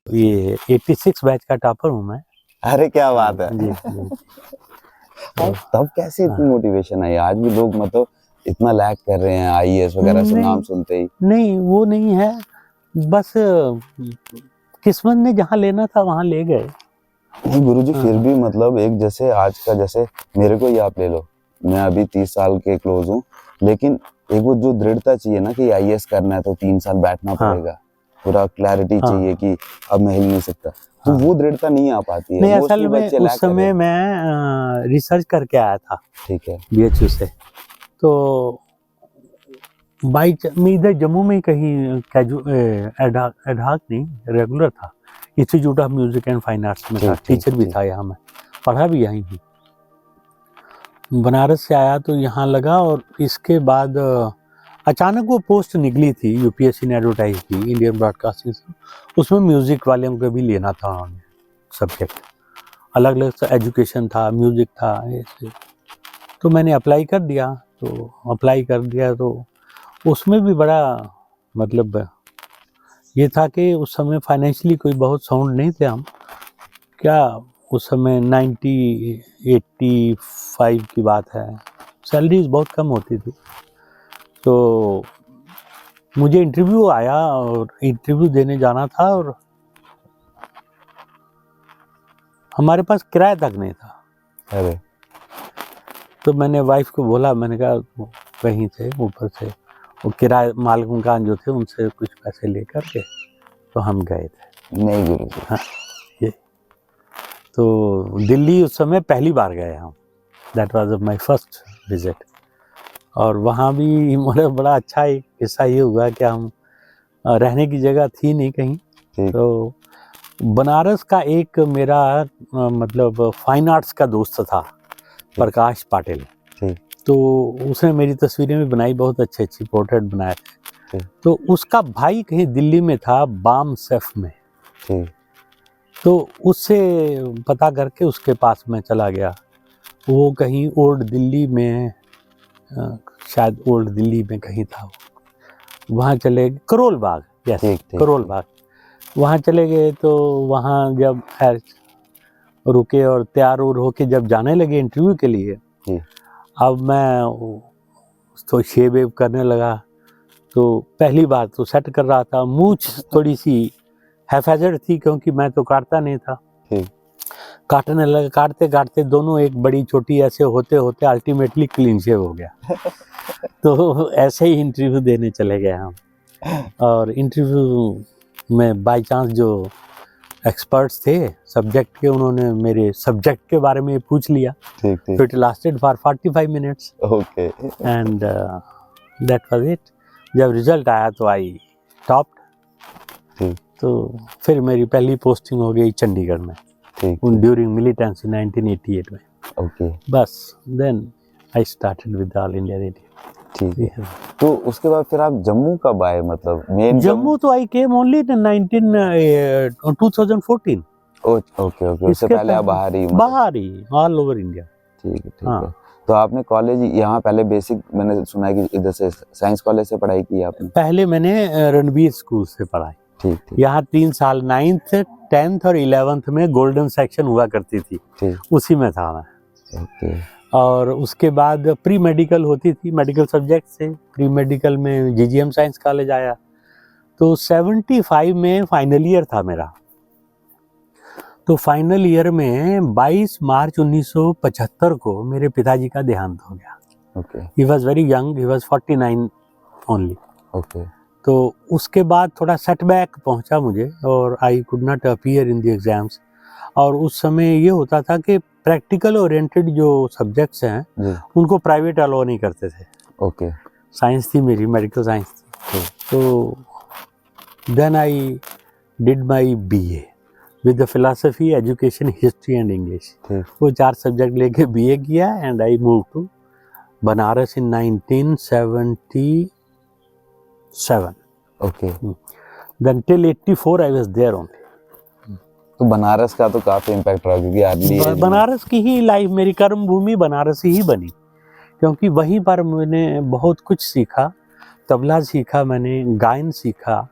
ये 86 बैच का टॉपर हूँ मैं। अरे क्या बात है। जी, जी। तब कैसे इतनी मोटिवेशन आई? आज भी लोग मतलब इतना लैग कर रहे हैं आईएएस वगैरह से नाम सुनते ही। नहीं वो नहीं है, बस किस्मत ने जहाँ लेना था वहाँ ले गए। नहीं गुरुजी, फिर भी मतलब एक जैसे आज का, जैसे मेरे को ही आप ले लो, मैं अभी 30 साल के क्लोज हूँ, लेकिन एक वो जो दृढ़ता चाहिए ना कि आईएएस करना है तो 3 साल बैठना पड़ेगा, पूरा क्लैरिटी चाहिए कि अब मैं हिल नहीं सकता, तो वो दृढ़ता नहीं आ पाती है। नहीं, असल में उस समय मैं रिसर्च करके आया था, ठीक है, बीएचयू से। तो मैं इधर जम्मू में कहीं एडहाक नहीं, रेगुलर था, institute of music and fine arts में था, टीचर भी था यहाँ, मैं पढ़ा भी यहीं ही। बनारस से आया तो यहाँ लगा, और इसके बाद अचानक वो पोस्ट निकली थी, यूपीएससी ने एडवर्टाइज की, इंडियन ब्रॉडकास्टिंग, उसमें म्यूजिक वाले को भी लेना था उन्होंने सब्जेक्ट, अलग अलग एजुकेशन था, म्यूजिक था ऐसे। तो मैंने अप्लाई कर दिया, तो उसमें भी बड़ा मतलब ये था कि उस समय फाइनेंशियली कोई बहुत साउंड नहीं थे हम, क्या उस समय 85 की बात है, सैलरीज बहुत कम होती थी। तो मुझे इंटरव्यू आया और इंटरव्यू देने जाना था, और हमारे पास किराया तक नहीं था। अरे तो मैंने वाइफ को बोला, मैंने कहा कहीं से ऊपर से वो किराए मालिकान जो थे उनसे कुछ पैसे लेकर के तो हम गए थे। नहीं गुरुजी। हाँ, ये तो दिल्ली उस समय पहली बार गए हम, that was my first visit. और वहाँ भी मतलब बड़ा अच्छा एक किस्सा ये हुआ कि हम रहने की जगह थी नहीं कहीं, तो बनारस का एक मेरा मतलब फाइन आर्ट्स का दोस्त था, प्रकाश पाटिल, तो उसने मेरी तस्वीरें भी बनाई, बहुत अच्छी अच्छी पोर्ट्रेट बनाए थे। तो उसका भाई कहीं दिल्ली में था, बाम सेफ में, तो उससे पता करके उसके पास में चला गया। वो कहीं ओल्ड दिल्ली में, शायद ओल्ड दिल्ली में कहीं था, वहाँ चले गए, करोल बाग, यस, करोल बाग, वहाँ चले गए। तो वहाँ जब खैर रुके और तैयार होके जब जाने लगे इंटरव्यू के लिए, अब मैं तो शेव वेव करने लगा, तो पहली बार तो सेट कर रहा था, मूंछ थोड़ी सी हैफेजर्ड थी क्योंकि मैं तो काटता नहीं था, काटने लगा, काटते काटते दोनों एक बड़ी छोटी ऐसे होते होते अल्टीमेटली क्लीन शेव हो गया। तो ऐसे ही इंटरव्यू देने चले गए हम, और इंटरव्यू में बाय चांस जो एक्सपर्ट्स थे सब्जेक्ट के, उन्होंने मेरे सब्जेक्ट के बारे में पूछ लिया। तो it lasted for 45 minutes, okay, and that was it. जब रिजल्ट आया तो आई टॉप्ड, तो फिर मेरी पहली पोस्टिंग हो गई चंडीगढ़ में, ड्यूरिंग मिलिटेंसी 1988 में, ओके, बस then I started with All India Radio. ठीक है, तो उसके बाद फिर आप जम्मू कब आए? मतलब मेन जम्मू तो आई केम ओनली इन 2014। ओके, उससे पहले आप बाहर ही ऑल ओवर इंडिया। ठीक है। तो आपने कॉलेज यहाँ पहले बेसिक, मैंने सुना है कि इधर से साइंस कॉलेज से पढ़ाई की आपने? पहले मैंने रणवीर स्कूल से पढ़ाई, ठीक। यहाँ 3 साल 9th 10th और 11th में गोल्डन सेक्शन हुआ करती थी, उसी में था मैं, ओके। और उसके बाद प्री मेडिकल होती थी, मेडिकल सब्जेक्ट से प्री मेडिकल में जीजीएम साइंस कॉलेज आया। तो 75 में फाइनल ईयर था मेरा, तो फाइनल ईयर में 22 मार्च 1975 को मेरे पिताजी का देहांत हो गया। Okay, he was very young, he was 49 only. Okay, तो उसके बाद थोड़ा सेटबैक पहुंचा मुझे, और I could not appear in the exams. और उस समय ये होता था कि प्रैक्टिकल ओरिएंटेड जो सब्जेक्ट्स हैं उनको प्राइवेट अलाउ नहीं करते थे। ओके, साइंस थी मेरी, मेडिकल साइंस थी। तो then I did my BA with the philosophy, education, history and English. वो 4 सब्जेक्ट लेके बीए किया, and I move to Banaras इन 1977। Okay, then till 84 I was there only. तो बनारस का तो काफी इम्पैक्ट रहा, क्योंकि बनारस की ही लाइफ, मेरी कर्म भूमि बनारस ही बनी, क्योंकि वहीं पर मैंने बहुत कुछ सीखा, तबला सीखा मैंने, गायन सीखा,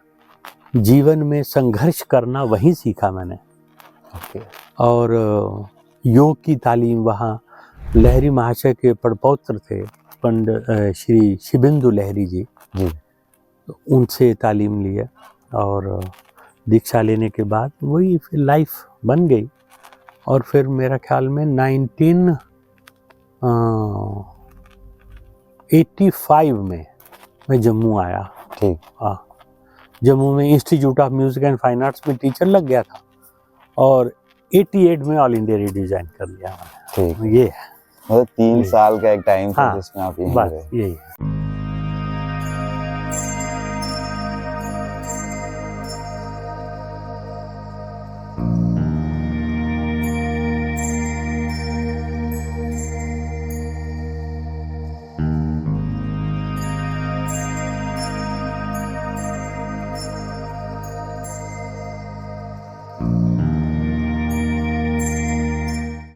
जीवन में संघर्ष करना वहीं सीखा मैंने। ओके। और योग की तालीम वहाँ लहरी महाशय के पड़पौत्र थे पंडित श्री शिवेंदु लहरी जी, जी। तो उनसे तालीम लिया और दीक्षा लेने के बाद वही फिर लाइफ बन गई। और फिर मेरा ख्याल में 1985 में मैं जम्मू आया। ठीक। हाँ, जम्मू में institute of music and fine arts में टीचर लग गया था और 88 में ऑल इंडिया रेडियो ज्वाइन कर लिया मैंने। ठीक। ये है मतलब 3 जी। साल का एक टाइम था हाँ, जिसमें आप यहीं बस रहे। यही है।